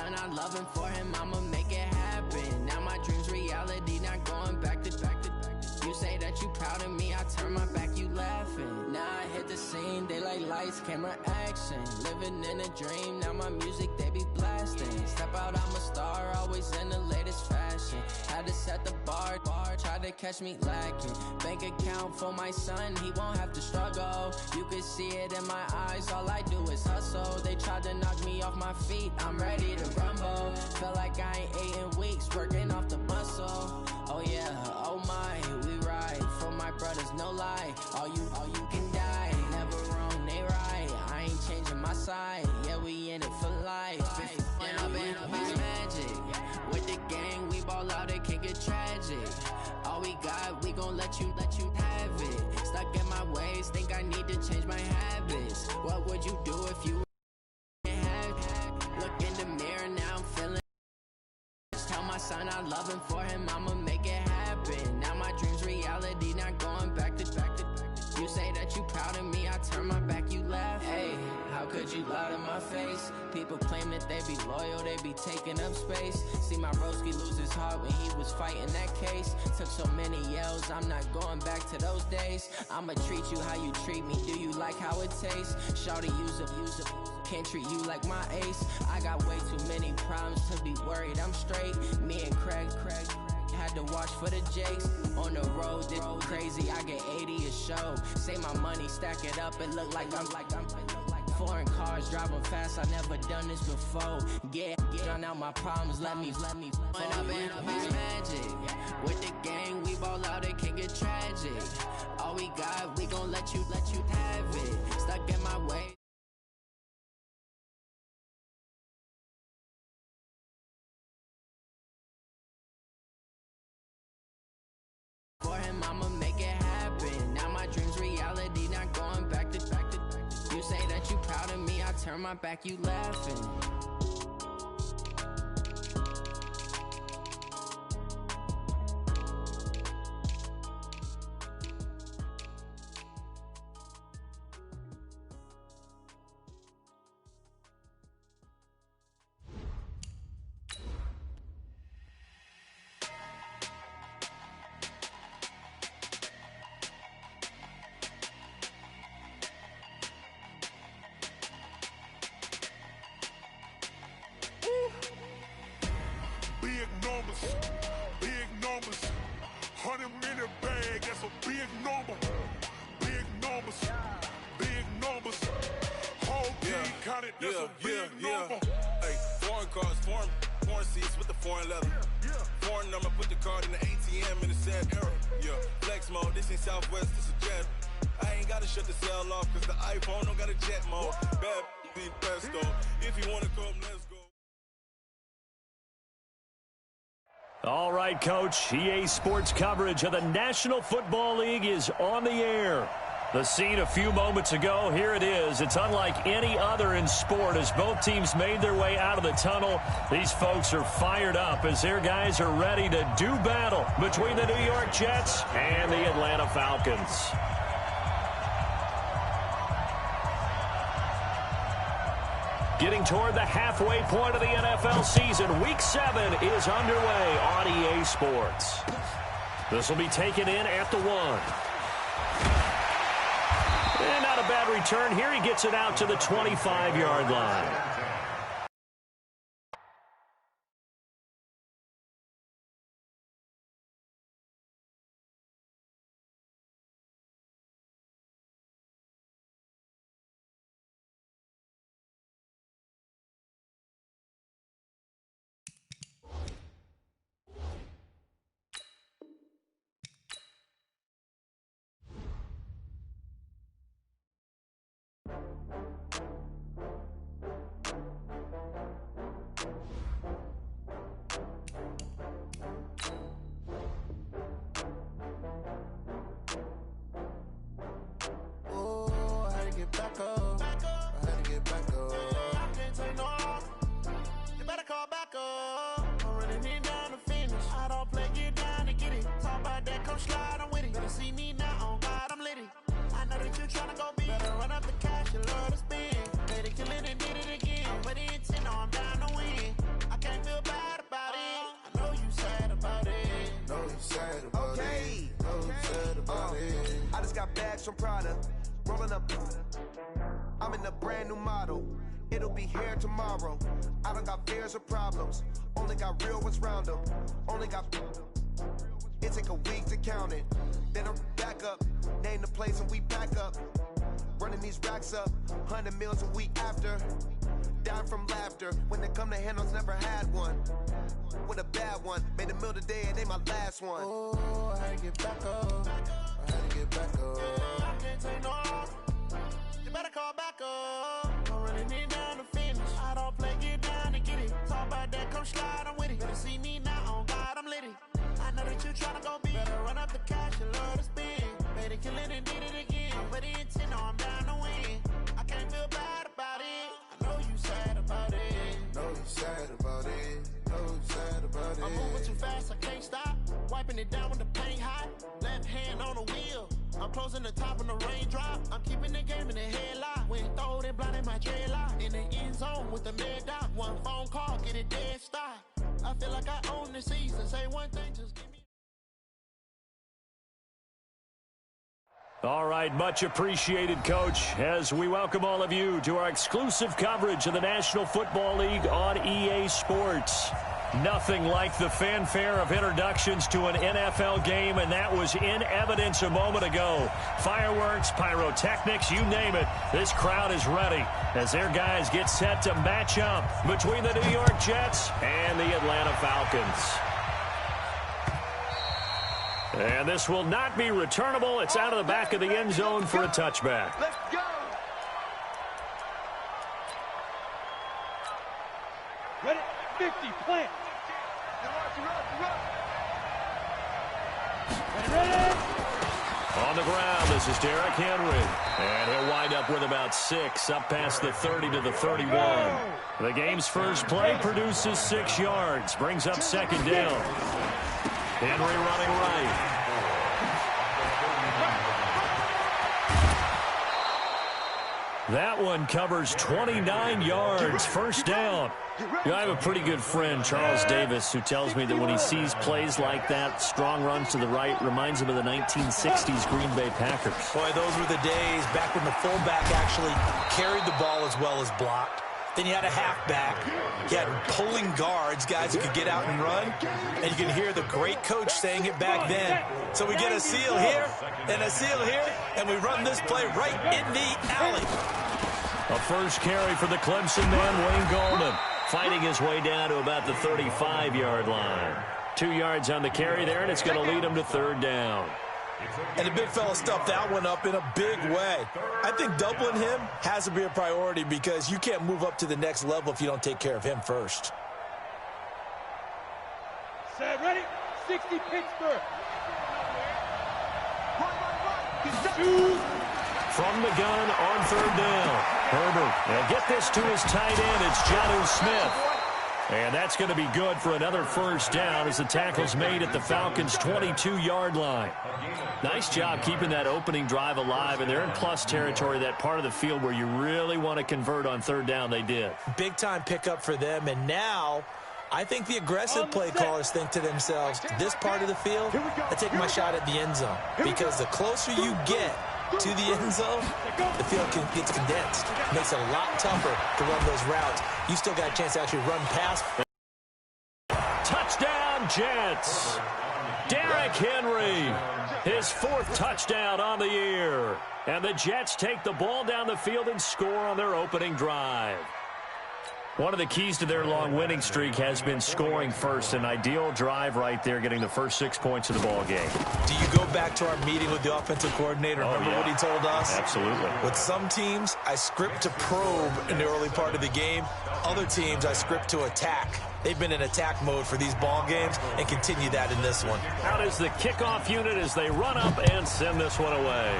son, I love him, for him, I'ma make it happen. Now my dream's reality, not going back to. You say that you proud of me, I turn my back, you laughing. Now I hit the scene, they like lights, camera, action. Living in a dream, now my music, they be blasting. Step out, I'm a star, always in the latest fashion. Had to set the bar, try to catch me lacking. Bank account for my son, he won't have to struggle. You can see it in my eyes, all I do is hustle. They tried to knock me off my feet, I'm ready to rumble. Feel like I ain't ate in weeks, working off the muscle. Oh yeah, oh my, we ride for my brothers, no lie. All you can die, never wrong, they right. I ain't changing my side, yeah, we in it for life. And I've been magic. With the gang, we ball out, it can get tragic. All we got, we gon' let you have it. Stuck in my ways, think I need to change my habits. What would you do if you had? Look in the mirror, now I'm feeling. Tell my son I love him, for him, I'ma make it happen. Now my dream's reality, not going back to. You say that you proud of me, I turn my back, you laugh. Hey, how could you lie to my face? People claim that they be loyal, they be taking up space. See my broski lose his heart when he was fighting that case. Took so many yells, I'm not going back to those days. I'ma treat you how you treat me, do you like how it tastes? Shawty, use up, can't treat you like my ace. I got way too many problems to be worried, I'm straight. Me and Craig had to watch for the Jakes. On the road, this crazy, I get 80 a show. Say my money, stack it up, it look like I'm foreign cars, driving fast, I never done this before. Get drown out my problems, let me When I've been magic. With the gang, we ball out, it can get tragic. All we got, we gon' let you have it. Stuck in my way. For him, I'ma make it happen. Now my dream's reality, not going back to. You say that you proud of me, I turn my back, you laughing. Big numbers, 100 minute bag, that's a big number. Big numbers, whole team counted, that's a big number. Hey, foreign cars, foreign seats with the foreign leather. Foreign number, put the card in the ATM in the sad era. Yeah, flex mode, this ain't Southwest, this a jet. I ain't gotta shut the cell off, cause the iPhone don't got a jet mode. Bad be pesto, if you wanna come, let's go. All right, Coach. EA Sports coverage of the National Football League is on the air. The scene a few moments ago, here it is. It's unlike any other in sport as both teams made their way out of the tunnel. These folks are fired up as their guys are ready to do battle between the New York Jets and the Atlanta Falcons. Getting toward the halfway point of the NFL season, Week 7 is underway on EA Sports. This will be taken in at the 1. And not a bad return here. He gets it out to the 25-yard line. from Prada, rolling up. I'm in a brand new model. It'll be here tomorrow. I don't got fears or problems. Only got real ones round them. Only got. It take a week to count it. Then I'm back up. Name the place and we back up. Running these racks up. 100 meals a week after. Down from laughter. When they come to handles, never had one. With a bad one. Made a meal today and they my last one. Oh, I had to get back up. I had to get back up. I can't take no loss. You better call back up. Don't really need down to finish. I don't play, get down and get it. Talk about that, come slide, I'm with it. Better see me now, on God, I'm litty. I know that you tryna go big. Better run up the cash, you love to spin. Made it, kill it, and did it again. But the intent, no, I'm down to win. I can't feel bad about it. I know you sad about it. Know you sad about it. Know you sad about it. I'm moving too fast, I can't stop. Wiping it down with the paint hot. Left hand on the wheel. I'm closing the top on the raindrop. I'm keeping the game in the headlock. When throwed and blinded my dreadlock. In the end zone with the mad dot. One phone call, get it dead stop. I feel like I own the season. Say one thing, just give me. All right, much appreciated, Coach, as we welcome all of you to our exclusive coverage of the National Football League on EA Sports. Nothing like the fanfare of introductions to an NFL game, and that was in evidence a moment ago. Fireworks, pyrotechnics, you name it. This crowd is ready as their guys get set to match up between the New York Jets and the Atlanta Falcons. And this will not be returnable. It's out of the back of the end zone for a touchback. Let's go. Ready? 50, plant. Ready? On the ground, this is Derrick Henry. And he'll wind up with about 6, up past the 30 to the 31. The game's first play produces 6 yards, brings up second down. Henry running right. That one covers 29 yards, first down. You know, I have a pretty good friend, Charles Davis, who tells me that when he sees plays like that, strong runs to the right, reminds him of the 1960s Green Bay Packers. Boy, those were the days back when the fullback actually carried the ball as well as blocked. Then you had a halfback. You had pulling guards, guys who could get out and run. And you can hear the great coach saying it back then. So we get a seal here and a seal here, and we run this play right in the alley. A first carry for the Clemson man, Wayne Gallman, fighting his way down to about the 35-yard line. 2 yards on the carry there, and it's going to lead him to third down. And the big fella stuffed that one up in a big way. I think doubling him has to be a priority because you can't move up to the next level if you don't take care of him first. Set, ready? 60, Pittsburgh. From the gun on third down. Herbert will get this to his tight end. It's Jonnu Smith. And that's going to be good for another first down as the tackle's made at the Falcons' 22-yard line. Nice job keeping that opening drive alive, and they're in plus territory, that part of the field where you really want to convert on third down. They did. Big-time pickup for them, and now I think the aggressive play callers think to themselves, this part of the field, I take my shot at the end zone, because the closer you get to the end zone, the field gets condensed. It makes it a lot tougher to run those routes. You still got a chance to actually run past. Touchdown, Jets. Derrick Henry, his 4th touchdown on the year. And the Jets take the ball down the field and score on their opening drive. One of the keys to their long winning streak has been scoring first. An ideal drive right there, getting the first 6 points of the ball game. Do you go back to our meeting with the offensive coordinator? Remember what he told us? Absolutely. With some teams, I script to probe in the early part of the game. Other teams, I script to attack. They've been in attack mode for these ball games and continue that in this one. Out is the kickoff unit as they run up and send this one away.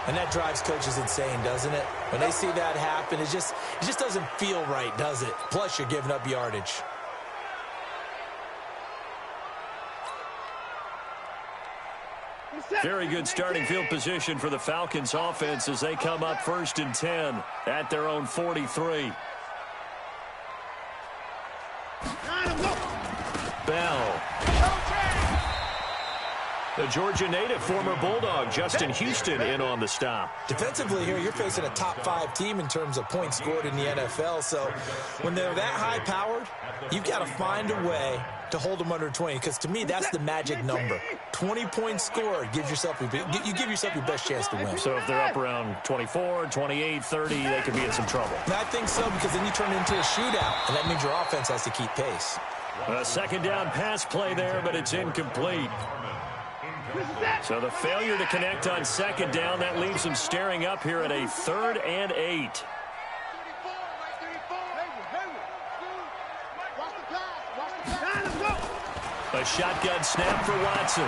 And that drives coaches insane, doesn't it? When they see that happen, it just doesn't feel right, does it? Plus, you're giving up yardage. Very good starting field position for the Falcons offense as they come up 1st and 10 at their own 43. Bell. The Georgia native, former Bulldog, Justin Houston, in on the stop. Defensively here, you're facing a top-5 team in terms of points scored in the NFL. So when they're that high-powered, you've got to find a way to hold them under 20, because to me, that's the magic number. 20 points scored gives yourself you give yourself your best chance to win. So if they're up around 24, 28, 30, they could be in some trouble. And I think so, because then you turn it into a shootout, and that means your offense has to keep pace. A second down pass play there, but it's incomplete. So the failure to connect on second down, that leaves them staring up here at a 3rd and 8. A shotgun snap for Watson.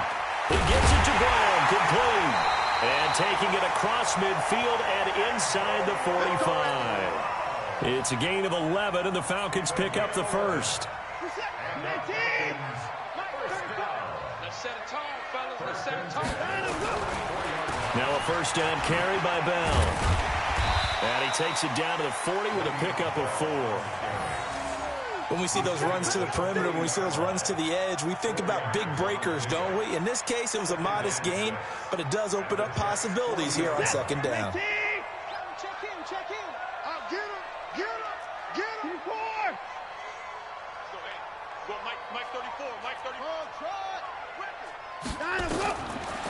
He gets it to Brown, complete. And taking it across midfield and inside the 45. It's a gain of 11, and the Falcons pick up the first. Now a first down carry by Bell. And he takes it down to the 40 with a pickup of 4. When we see those runs to the perimeter, when we see those runs to the edge, we think about big breakers, don't we? In this case, it was a modest gain, but it does open up possibilities here on second down. Check in. Get him. Mike 34.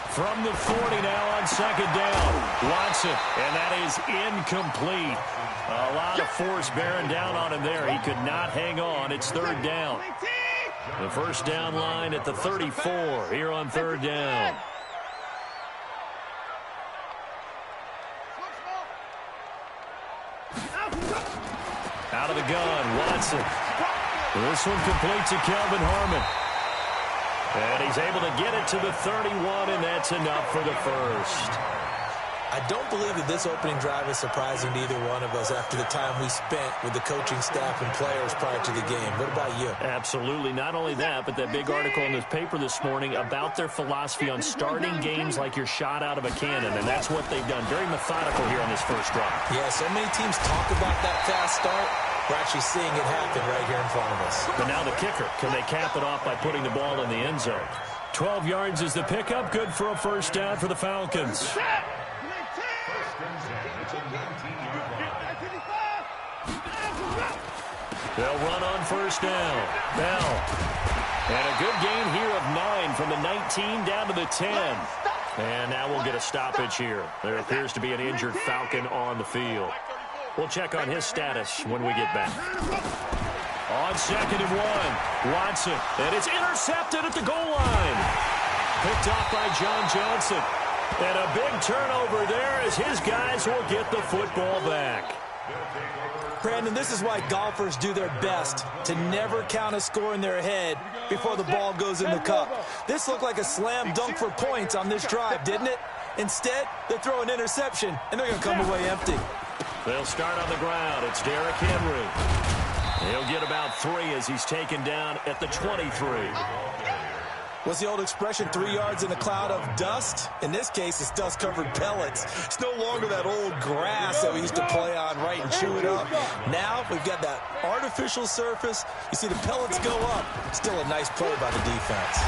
From the 40 now on second down. Watson, and that is incomplete. A lot of force bearing down on him there. He could not hang on. It's 3rd down. The first down line at the 34 here on 3rd down. Out of the gun, Watson. This one complete to Kelvin Harmon. And he's able to get it to the 31, and that's enough for the first. I don't believe that this opening drive is surprising to either one of us after the time we spent with the coaching staff and players prior to the game. What about you? Absolutely. Not only that, but that big article in this paper this morning about their philosophy on starting games like you're shot out of a cannon, and that's what they've done. Very methodical here on this first drive. Yeah, so many teams talk about that fast start. We're actually seeing it happen right here in front of us. But now the kicker. Can they cap it off by putting the ball in the end zone? 12 yards is the pickup. Good for a first down for the Falcons. They'll run on first down. Bell. And a good gain here of 9 from the 19 down to the 10. And now we'll get a stoppage here. There appears to be an injured Falcon on the field. We'll check on his status when we get back. On 2nd and 1, Watson. And it's intercepted at the goal line. Picked off by John Johnson. And a big turnover there as his guys will get the football back. Brandon, this is why golfers do their best to never count a score in their head before the ball goes in the cup. This looked like a slam dunk for points on this drive, didn't it? Instead, they throw an interception, and they're going to come away empty. They'll start on the ground. It's Derrick Henry. He'll get about 3 as he's taken down at the 23. What's the old expression, 3 yards in a cloud of dust? In this case, it's dust-covered pellets. It's no longer that old grass that we used to play on, right, and chew it up. Now we've got that artificial surface. You see the pellets go up. Still a nice play by the defense.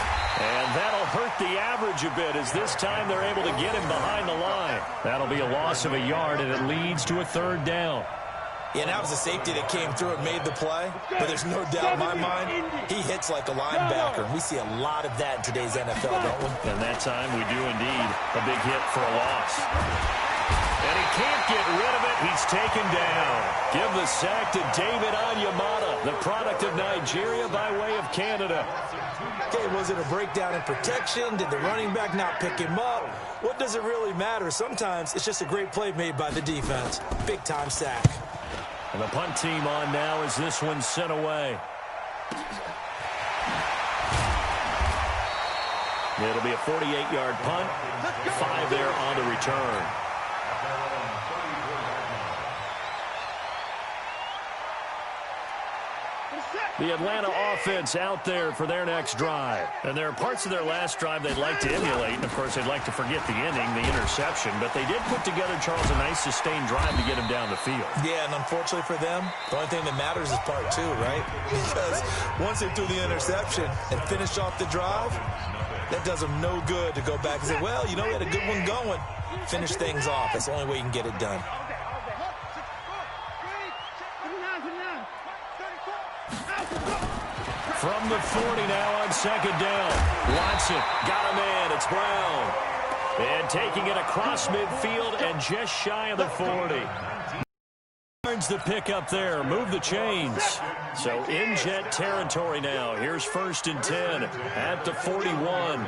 And that'll hurt the average a bit as this time they're able to get him behind the line. That'll be a loss of a yard, and it leads to a 3rd down. Yeah, that was a safety that came through and made the play. But there's no doubt in my mind, he hits like a linebacker. We see a lot of that in today's NFL, don't we? And that time we do indeed. A big hit for a loss. And he can't get rid of it. He's taken down. Give the sack to David Onyemata, the product of Nigeria by way of Canada. Okay, was it a breakdown in protection? Did the running back not pick him up? What does it really matter? Sometimes it's just a great play made by the defense. Big-time sack. And the punt team on now as this one's sent away. It'll be a 48-yard punt. 5 there on the return. The Atlanta offense out there for their next drive. And there are parts of their last drive they'd like to emulate. And, of course, they'd like to forget the ending, the interception. But they did put together, Charles, a nice sustained drive to get him down the field. Yeah, and unfortunately for them, the only thing that matters is part 2, right? Because once they threw the interception and finished off the drive, That does them no good to go back and say, well, you know, we had a good one going. Finish things off. That's the only way you can get it done. From the 40 now on second down. Watson got him in. It's Brown. And taking it across midfield and just shy of the 40. Turns the pick up there. Move the chains. So in Jet territory now. Here's 1st and 10 at the 41.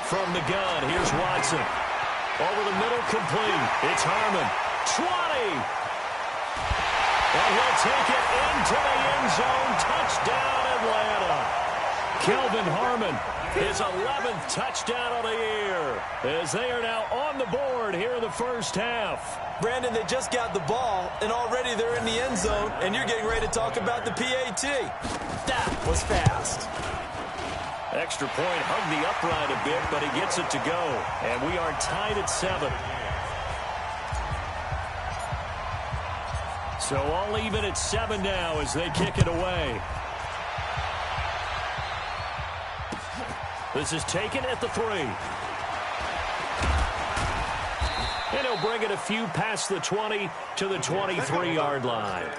From the gun, here's Watson. Over the middle, complete. It's Harmon. 20. And he'll take it into the end zone. Touchdown, Atlanta. Kelvin Harmon, his 11th touchdown of the year, as they are now on the board here in the first half. Brandon, they just got the ball, and already they're in the end zone, and you're getting ready to talk about the PAT. That was fast. Extra point, hugged the upright a bit, but he gets it to go. And we are tied at 7. So all even at 7 now as they kick it away. This is taken at the 3. And he'll bring it a few past the 20 to the 23-yard line.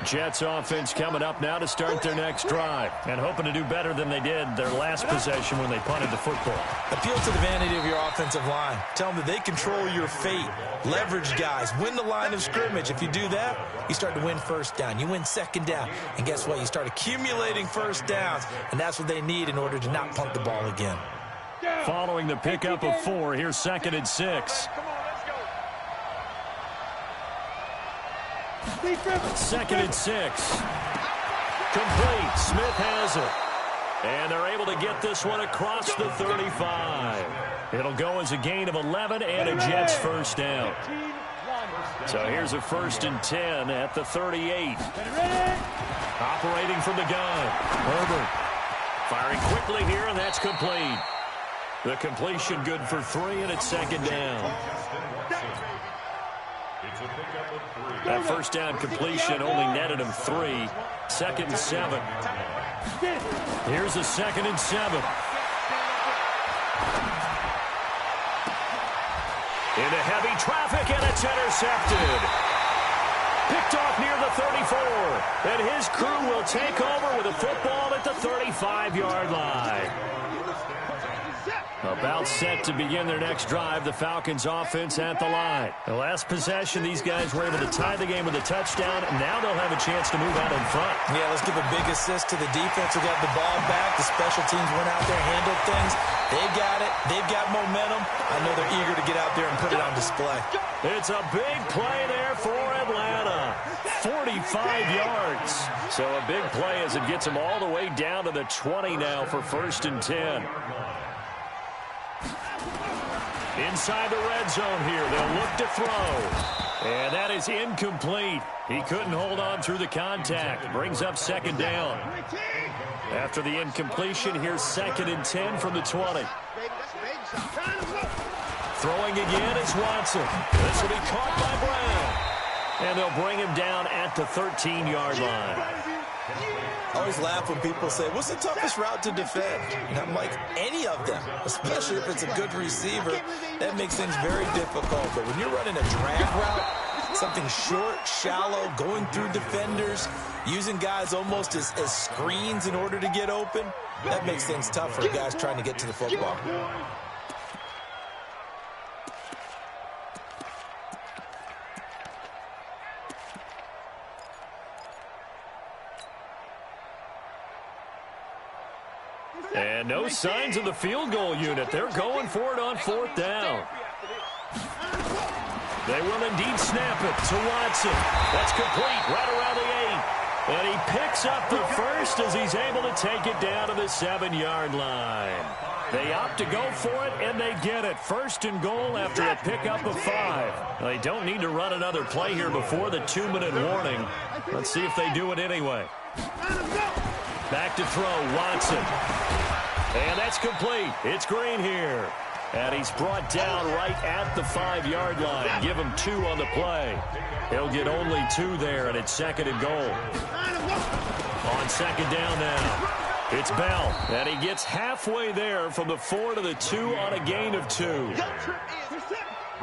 Jets offense coming up now to start their next drive and hoping to do better than they did their last possession when they punted the football. Appeal to the vanity of your offensive line. Tell them that they control your fate. Leverage guys. Win the line of scrimmage. If you do that, you start to win first down. You win second down. And guess what? You start accumulating first downs. And that's what they need in order to not punt the ball again. Following the pickup of 4, here's 2nd and 6. 2nd and 6. Complete. Smith has it. And they're able to get this one across the 35. It'll go as a gain of 11 and a Jets first down. So here's a 1st and 10 at the 38. Operating from the gun. Herbert firing quickly here, and that's complete. The completion good for 3, and it's 2nd down. That first down completion only netted him 3. 2nd and 7. Here's a 2nd and 7. Into heavy traffic, and it's intercepted. Picked off near the 34. And his crew will take over with a football at the 35-yard line. About set to begin their next drive. The Falcons offense at the line. The last possession, these guys were able to tie the game with a touchdown. Now they'll have a chance to move out in front. Yeah, let's give a big assist to the defense who got the ball back. The special teams went out there, handled things. They've got it. They've got momentum. I know they're eager to get out there and put it on display. It's a big play there for Atlanta. 45 yards. So a big play as it gets them all the way down to the 20 now for 1st and 10. Inside the red zone here. They'll look to throw. And that is incomplete. He couldn't hold on through the contact. Brings up 2nd down. After the incompletion, here's 2nd and 10 from the 20. Throwing again is Watson. This will be caught by Brown. And they'll bring him down at the 13-yard line. I always laugh when people say, what's the toughest route to defend? And I'm like, any of them, especially if it's a good receiver. That makes things very difficult. But when you're running a drag route, something short, shallow, going through defenders, using guys almost as screens in order to get open, that makes things tough for guys trying to get to the football. And no signs of the field goal unit. They're going for it on 4th down. They will indeed snap it to Watson. That's complete right around the 8. And he picks up the first as he's able to take it down to the 7-yard line. They opt to go for it, and they get it. 1st and goal after a pickup of 5. They don't need to run another play here before the 2-minute warning. Let's see if they do it anyway. Back to throw, Watson. And that's complete. It's Green here. And he's brought down right at the 5-yard line. Give him 2 on the play. He'll get only 2 there, and it's 2nd and goal. On 2nd down now, it's Bell. And he gets halfway there from the 4 to the 2 on a gain of 2.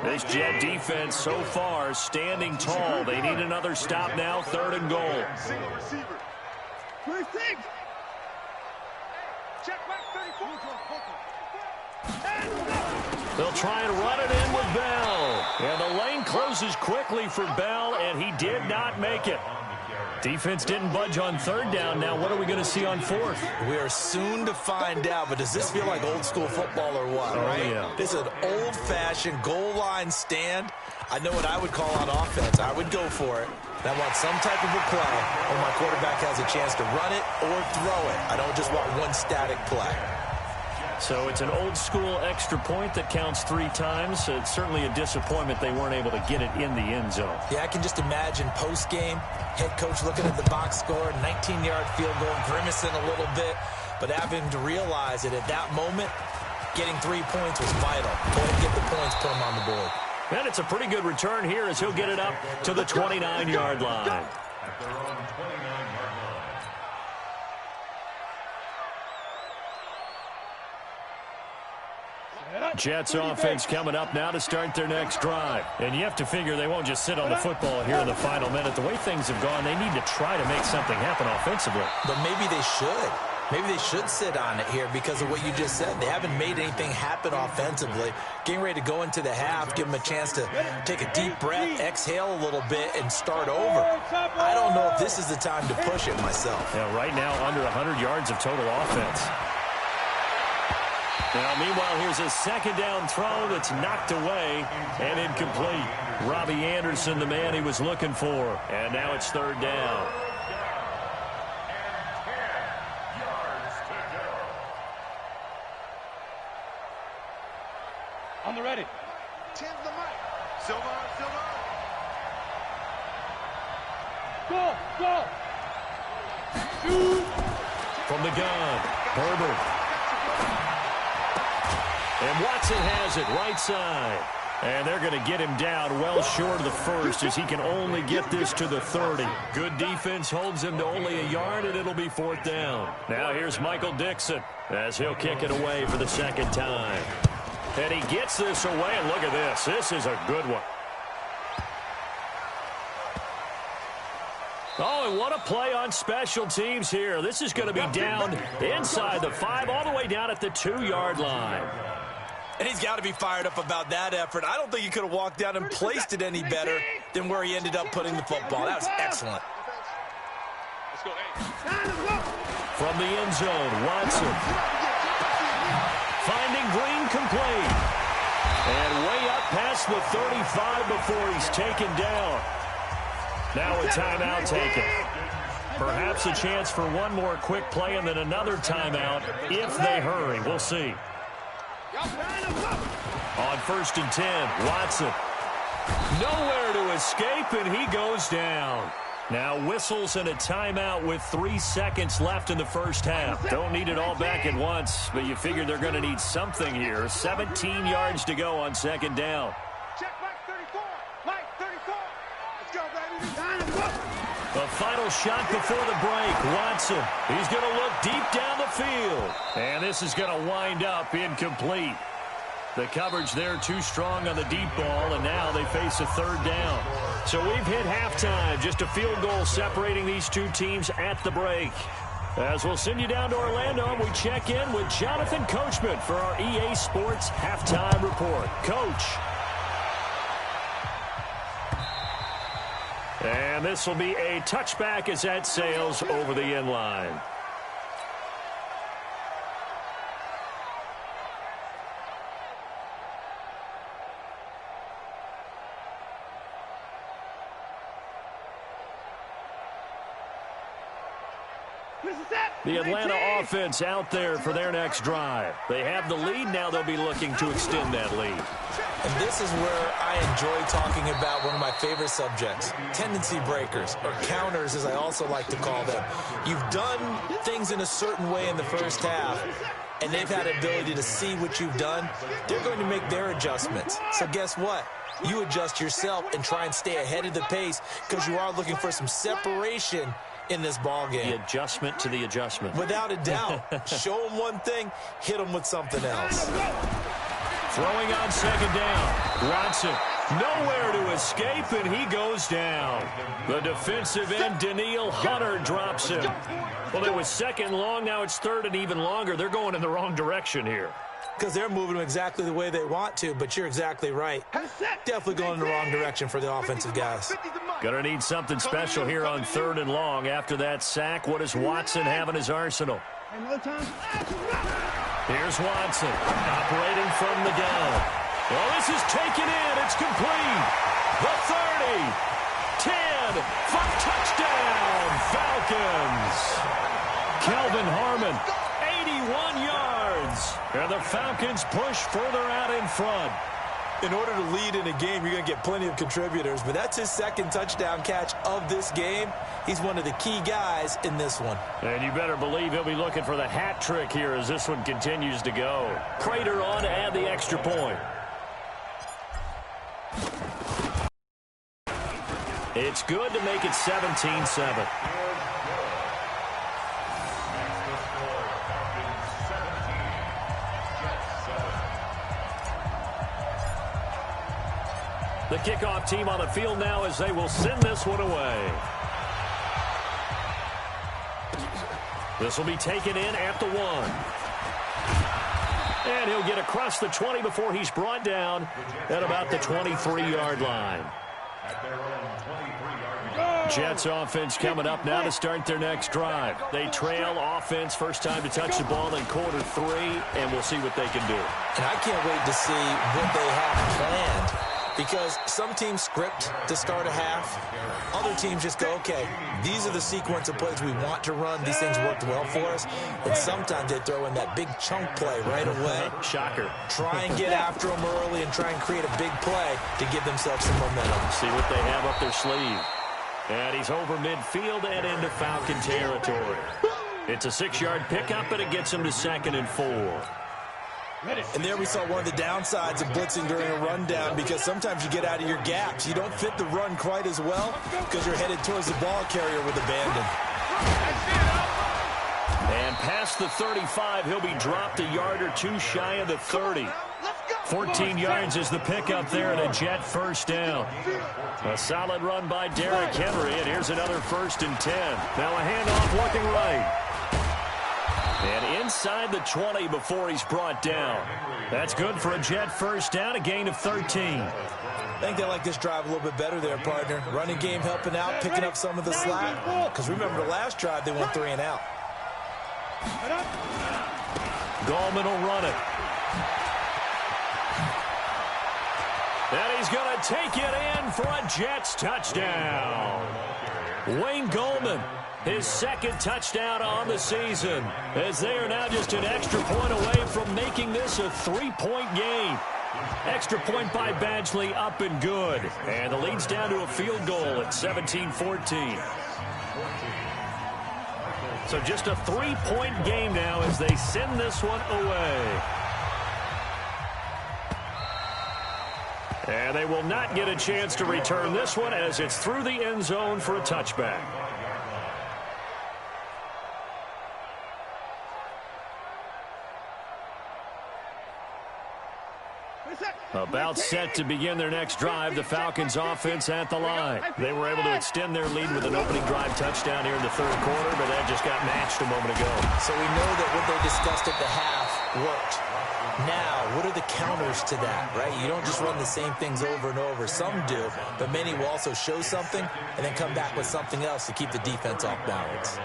This Jet defense so far standing tall. They need another stop now, 3rd and goal. They'll try and run it in with Bell. And the lane closes quickly for Bell, and he did not make it. Defense didn't budge on 3rd down. Now what are we going to see on 4th? We are soon to find out, but does this feel like old school football or what, right? Yeah. This is an old-fashioned goal line stand. I know what I would call on offense. I would go for it. And I want some type of a play where my quarterback has a chance to run it or throw it. I don't just want one static play. So it's an old-school extra point that counts 3 times. It's certainly a disappointment they weren't able to get it in the end zone. Yeah, I can just imagine post-game, head coach looking at the box score, 19-yard field goal, grimacing a little bit, but having to realize that at that moment, getting 3 points was vital. Go ahead and get the points, put them on the board. And it's a pretty good return here as he'll get it up to the 29-yard line. Jets offense coming up now to start their next drive. And you have to figure they won't just sit on the football here in the final minute. The way things have gone, they need to try to make something happen offensively. But maybe they should. Maybe they should sit on it here because of what you just said. They haven't made anything happen offensively. Getting ready to go into the half, give them a chance to take a deep breath, exhale a little bit, and start over. I don't know if this is the time to push it myself. Yeah, right now under 100 yards of total offense. Now, meanwhile, here's a 2nd down throw that's knocked away and incomplete. Robbie Anderson, the man he was looking for. And now it's 3rd down. On the ready. 10 to the mic. Silva. Go. Shoot. From the gun, Herbert. And Watson has it right side. And they're going to get him down well short of the 1st as he can only get this to the 30. Good defense holds him to only a yard, and it'll be 4th down. Now here's Michael Dixon as he'll kick it away for the 2nd time. And he gets this away, and look at this. This is a good one. Oh, and what a play on special teams here. This is going to be down inside the 5, all the way down at the 2-yard line. And he's got to be fired up about that effort. I don't think he could have walked down and placed it any better than where he ended up putting the football. That was excellent. Let's go. From the end zone, Watson. Finding Green complete. And way up past the 35 before he's taken down. Now a timeout taken. Perhaps a chance for one more quick play and then another timeout if they hurry. We'll see. On 1st and 10, Watson. Nowhere to escape, and he goes down. Now whistles and a timeout with 3 seconds left in the first half. Don't need it all back at once, but you figure they're going to need something here. 17 yards to go on 2nd down. Check Mike 34. Mike 34. Let's go, baby. The final shot before the break. Watson. He's going to look deep down the field. And this is going to wind up incomplete. The coverage there too strong on the deep ball, and now they face a 3rd down. So we've hit halftime. Just a field goal separating these two teams at the break. As we'll send you down to Orlando, and we check in with Jonathan Coachman for our EA Sports Halftime Report. Coach. And this will be a touchback as that sails over the end line. The Atlanta offense out there for their next drive. They have the lead. Now they'll be looking to extend that lead. And this is where I enjoy talking about one of my favorite subjects, tendency breakers, or counters as I also like to call them. You've done things in a certain way in the first half. and they've had the ability to see what you've done, they're going to make their adjustments. So guess what? You adjust yourself and try and stay ahead of the pace because you are looking for some separation in this ball game. The adjustment to the adjustment. Without a doubt. Show them one thing, hit them with something else. Throwing on second down. Watson nowhere to escape, and he goes down. The defensive end, Daniil Hunter, drops him. Well, it was second long. Now it's third and even longer. They're going in the wrong direction here. Because they're moving them exactly the way they want to, but you're exactly right. Definitely going in the wrong direction for the offensive guys. Gonna need something special here on third and long. After that sack, what does Watson have in his arsenal? Here's Watson, operating from the gun. Well, this is taken in. It's complete. The 30, 10, for touchdown, Falcons. Kelvin Harmon, 81 yards. And the Falcons push further out in front. In order to lead in a game, you're going to get plenty of contributors, but that's his second touchdown catch of this game. He's one of the key guys in this one. And you better believe he'll be looking for the hat trick here as this one continues to go. Prater on to add the extra point. It's good to make it 17-7. The kickoff team on the field now as they will send this one away. This will be taken in at the 1. And he'll get across the 20 before he's brought down at about the 23-yard line. Jets offense coming up now to start their next drive. They trail offense, first time to touch the ball in quarter 3, and we'll see what they can do. And I can't wait to see what they have planned. Because some teams script to start a half. Other teams just go, okay, these are the sequence of plays we want to run. These things worked well for us. And sometimes they throw in that big chunk play right away. Shocker. Try and get after them early and try and create a big play to give themselves some momentum. See what they have up their sleeve. And he's over midfield and into Falcon territory. It's a 6-yard pickup, and it gets him to 2nd and 4. And there we saw one of the downsides of blitzing during a rundown because sometimes you get out of your gaps. You don't fit the run quite as well because you're headed towards the ball carrier with abandon. And past the 35, he'll be dropped a yard or 2 shy of the 30. 14 yards is the pickup there and a Jet first down. A solid run by Derrick Henry, and here's another 1st and 10. Now a handoff looking right. And inside the 20 before he's brought down. That's good for a Jet first down, a gain of 13. I think they like this drive a little bit better there, partner. Running game helping out, picking up some of the slack. Because remember the last drive, they went 3 and out. Gallman will run it. And he's going to take it in for a Jets touchdown. Wayne Gallman. His 2nd touchdown on the season, as they are now just an extra point away from making this a 3-point game. Extra point by Badgley, up and good. And the lead's down to a field goal at 17-14. So just a 3-point game now as they send this one away. And they will not get a chance to return this one as it's through the end zone for a touchback. About set to begin their next drive, the Falcons offense at the line. They were able to extend their lead with an opening drive touchdown here in the 3rd quarter, but that just got matched a moment ago. So we know that what they discussed at the half worked. Now, what are the counters to that, right? You don't just run the same things over and over. Some do, but many will also show something and then come back with something else to keep the defense off balance.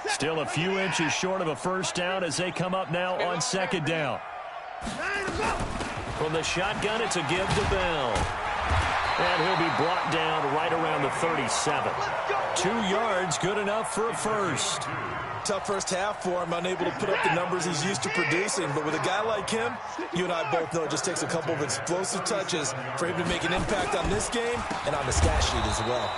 Still a few inches short of a first down as they come up now on 2nd down. From the shotgun, it's a give to Bell. And he'll be brought down right around the 37. 2 yards, good enough for a first. Tough first half for him, unable to put up the numbers he's used to producing. But with a guy like him, you and I both know it just takes a couple of explosive touches for him to make an impact on this game and on the stat sheet as well.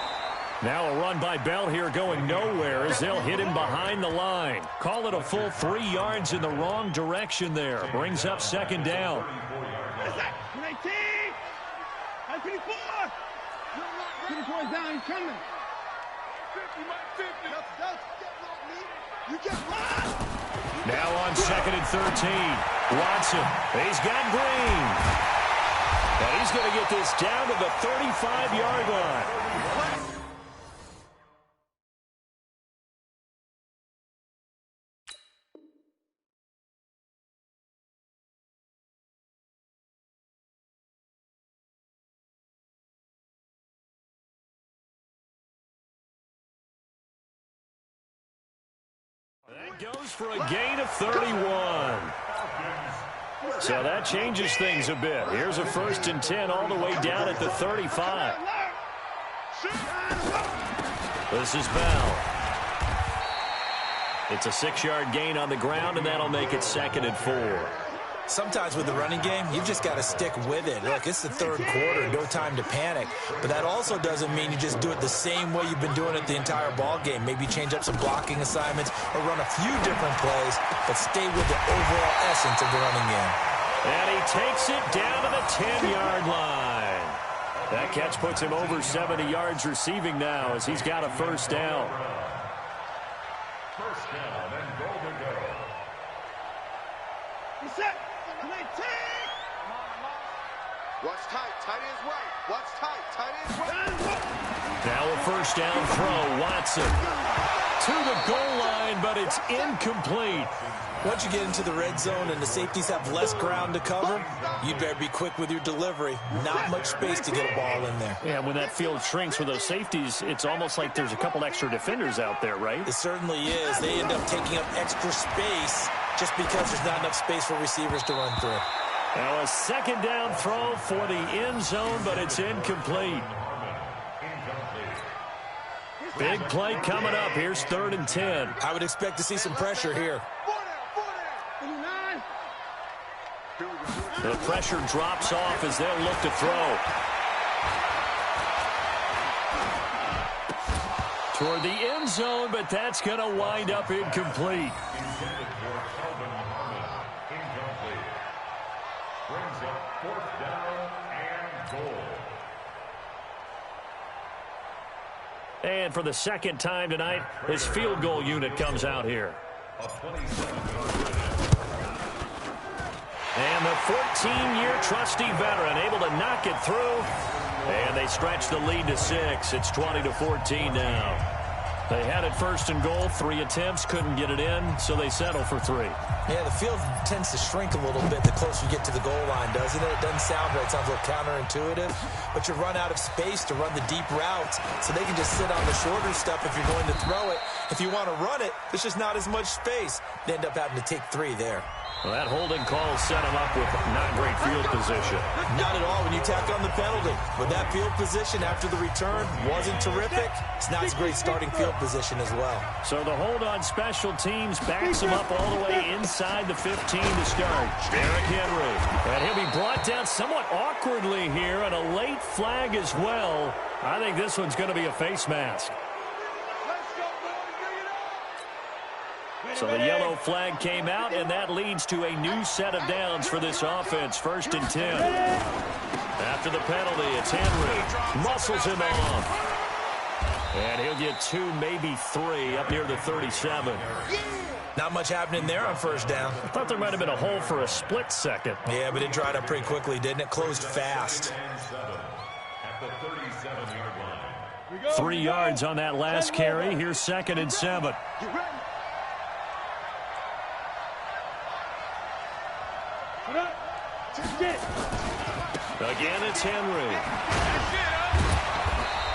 Now a run by Bell here going nowhere as they'll hit him behind the line. Call it a full 3 yards in the wrong direction there. Brings up second down. 18! 24! 24 is down, he's coming. 50, you get lost! Now on 2nd and 13. Watson, he's got Green. And he's going to get this down to the 35-yard line. That goes for a gain of 31. So that changes things a bit. Here's a 1st and 10 all the way down at the 35. This is Bell. It's a 6-yard gain on the ground, and that'll make it 2nd and 4. Sometimes with the running game, you've just got to stick with it. Look, it's the 3rd quarter, no time to panic. But that also doesn't mean you just do it the same way you've been doing it the entire ball game. Maybe change up some blocking assignments or run a few different plays, but stay with the overall essence of the running game. And he takes it down to the 10-yard line. That catch puts him over 70 yards receiving now as he's got a 1st down. First down and goal to go. He's set. Watch tight, tight ends right. Watch tight, tight ends right. Now a 1st down throw. Watson to the goal line, but it's incomplete. Once you get into the red zone and the safeties have less ground to cover, you'd better be quick with your delivery. Not much space to get a ball in there. Yeah, when that field shrinks with those safeties, it's almost like there's a couple extra defenders out there, right? It certainly is. They end up taking up extra space just because there's not enough space for receivers to run through. Now a 2nd down throw for the end zone, but it's incomplete. Big play coming up. Here's 3rd and 10. I would expect to see some pressure here. The pressure drops off as they'll look to throw. Toward the end zone, but that's going to wind up incomplete. Brings up 4th down and goal. And for the 2nd time tonight, his field goal unit comes out here. And the 14-year trusty veteran able to knock it through. And they stretch the lead to 6. It's 20-14 now. They had it 1st and goal, 3 attempts, couldn't get it in, so they settle for 3. Yeah, the field tends to shrink a little bit the closer you get to the goal line, doesn't it? It doesn't sound right. It sounds a little counterintuitive. But you run out of space to run the deep routes, so they can just sit on the shorter stuff if you're going to throw it. If you want to run it, there's just not as much space. They end up having to take 3 there. Well, that holding call set him up with not great field position. Not at all when you tack on the penalty. With that field position after the return wasn't terrific, it's not a great starting field position as well. So the hold on special teams backs him up all the way inside the 15 to start. Derrick Henry. And he'll be brought down somewhat awkwardly here, and a late flag as well. I think this one's going to be a face mask. So the yellow flag came out, and that leads to a new set of downs for this offense. 1st and 10. After the penalty, it's Henry. Muscles him off. And he'll get 2, maybe 3 up near the 37. Not much happening there on 1st down. I thought there might have been a hole for a split second. Yeah, but it dried up pretty quickly, didn't it? Closed fast. At the 37-yard line. 3 yards on that last carry. Here's 2nd and 7. Again, it's Henry.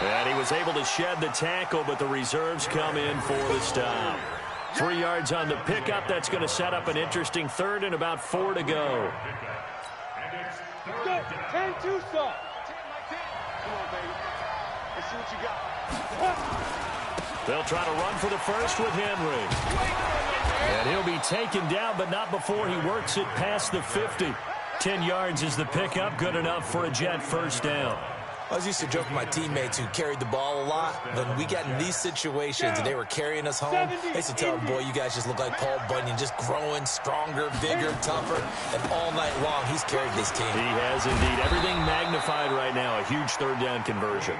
And he was able to shed the tackle, but the reserves come in for the stop. 3 yards on the pickup. That's going to set up an interesting 3rd and about 4 to go. Let's go. 10-2 stop. Come on, baby. Let's see what you got. They'll try to run for the 1st with Henry. And he'll be taken down, but not before he works it past the 50. 10 yards is the pickup. Good enough for a Jet 1st down. I was used to joke with my teammates who carried the ball a lot. When we got in these situations and they were carrying us home, I used to tell them, boy, you guys just look like Paul Bunyan, just growing stronger, bigger, tougher. And all night long, he's carried this team. He has indeed. Everything magnified right now. A huge third down conversion.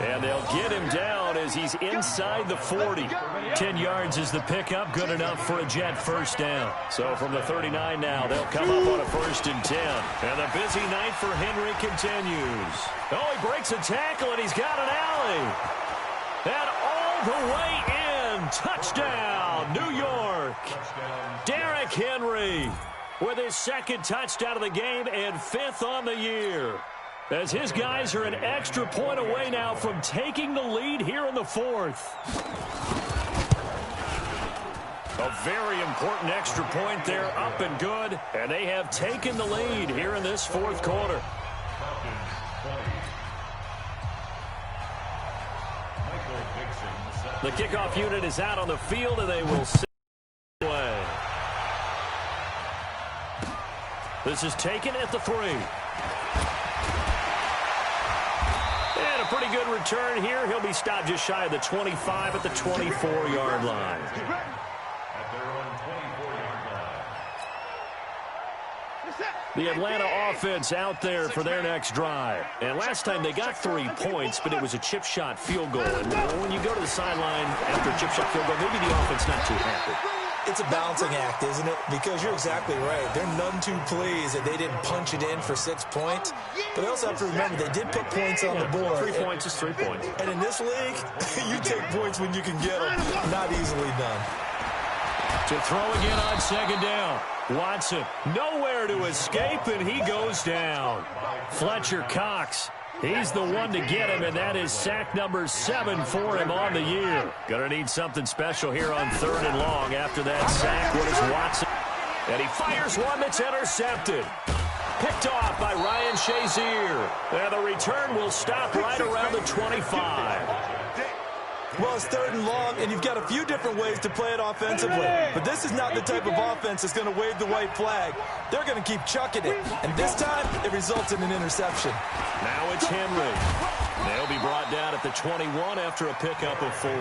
And they'll get him down as he's inside the 40. 10 yards is the pickup. Good enough for a Jet first down. So from the 39 now, they'll come up on a 1st and 10. And the busy night for Henry continues. Oh, he breaks a tackle, and he's got an alley. And all the way in. Touchdown, New York. Derrick Henry with his 2nd touchdown of the game and 5th on the year. As his guys are an extra point away now from taking the lead here in the 4th. A very important extra point there, up and good. And they have taken the lead here in this 4th quarter. The kickoff unit is out on the field, and they will sit away. This is taken at the 3. And a pretty good return here. He'll be stopped just shy of the 25 at the 24-yard line. The Atlanta offense out there for their next drive. And last time they got 3 points, but it was a chip shot field goal. And when you go to the sideline after a chip shot field goal, maybe the offense not too happy. It's a balancing act, isn't it? Because you're exactly right. They're none too pleased that they didn't punch it in for 6 points. But they also have to remember they did put points on the board. 3 points is 3 points. And in this league, you take points when you can get them. Not easily done. To throw again on 2nd down. Watson nowhere to escape, and he goes down. Fletcher Cox, he's the one to get him, and that is sack number 7 for him on the year. Gonna need something special here on 3rd and long after that sack. What is Watson? And he fires one that's intercepted. Picked off by Ryan Shazier. And the return will stop right around the 25. Well, it's 3rd and long, and you've got a few different ways to play it offensively. But this is not the type of offense that's going to wave the white flag. They're going to keep chucking it. And this time, it results in an interception. Now it's Henry. They'll be brought down at the 21 after a pickup of 4.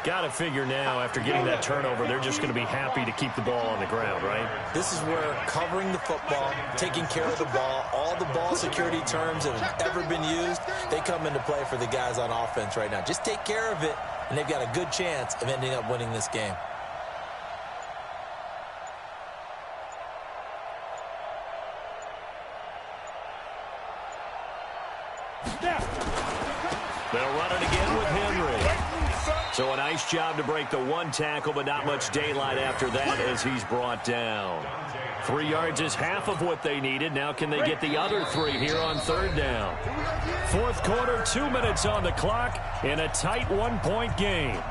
Got to figure now, after getting that turnover, they're just going to be happy to keep the ball on the ground, right? This is where covering the football, taking care of the ball, all the ball security terms that have ever been used, they come into play for the guys on offense right now. Just take care of it, and they've got a good chance of ending up winning this game. They'll run it again with Henry. So a nice job to break the 1 tackle, but not much daylight after that as he's brought down. 3 yards is half of what they needed. Now can they get the other 3 here on 3rd down? 4th quarter, 2 minutes on the clock in a tight 1-point game.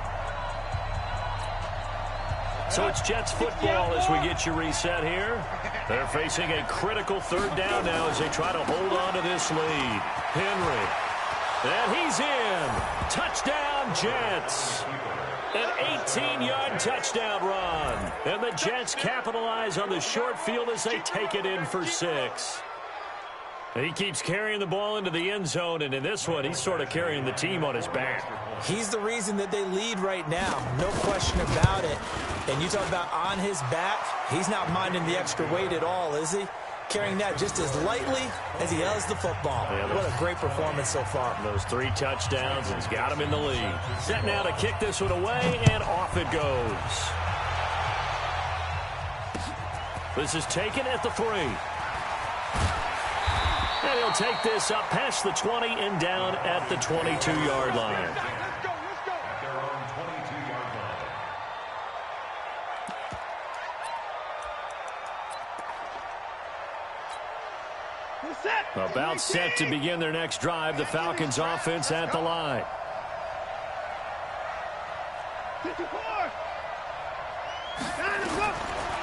So it's Jets football as we get you reset here. They're facing a critical 3rd down now as they try to hold on to this lead. Henry. And he's in. Touchdown, Jets. An 18-yard touchdown run. And the Jets capitalize on the short field as they take it in for 6. He keeps carrying the ball into the end zone, and in this one, he's sort of carrying the team on his back. He's the reason that they lead right now. No question about it. And you talk about on his back, he's not minding the extra weight at all, is he? Carrying that just as lightly as he has the football. Yeah, what a great performance so far. Those 3 touchdowns, and he's got him in the lead. Set now to kick this one away, and off it goes. This is taken at the 3. And he'll take this up past the 20 and down at the 22-yard line. About set to begin their next drive. The Falcons offense at the line.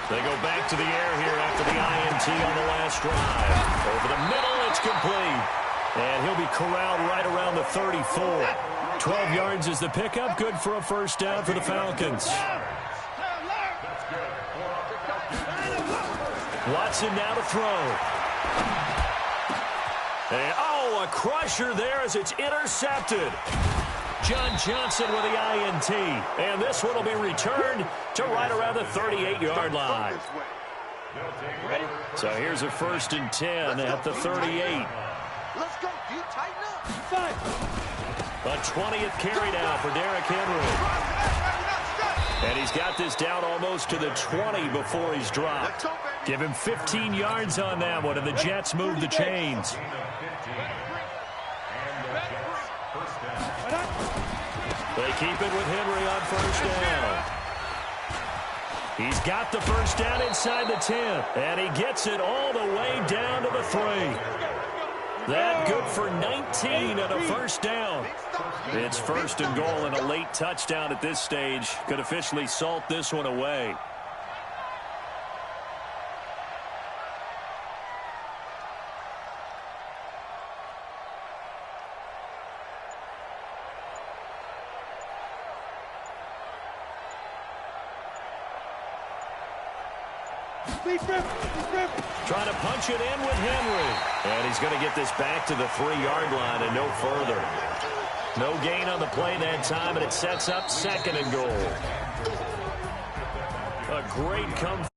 They go back to the air here after the INT on the last drive. Over the middle, it's complete. And he'll be corralled right around the 34. 12 yards is the pickup. Good for a first down for the Falcons. Watson now to throw. And, Oh, a crusher there as it's intercepted. John Johnson with the INT. And this one will be returned to right around the 38-yard line. So here's a 1st and 10 at the 38. Let's go, D. Tighten up. A 20th carry now for Derrick Henry. And he's got this down almost to the 20 before he's dropped. Give him 15 yards on that one, and the Jets move the chains. They keep it with Henry on 1st down. He's got the 1st down inside the 10, and he gets it all the way down to the 3. That good for 19 and a 1st down. It's 1st and goal, and a late touchdown at this stage could officially salt this one away. Trying to punch it in with Henry. And he's going to get this back to the 3-yard line and no further. No gain on the play that time, and it sets up 2nd and goal. A great comeback.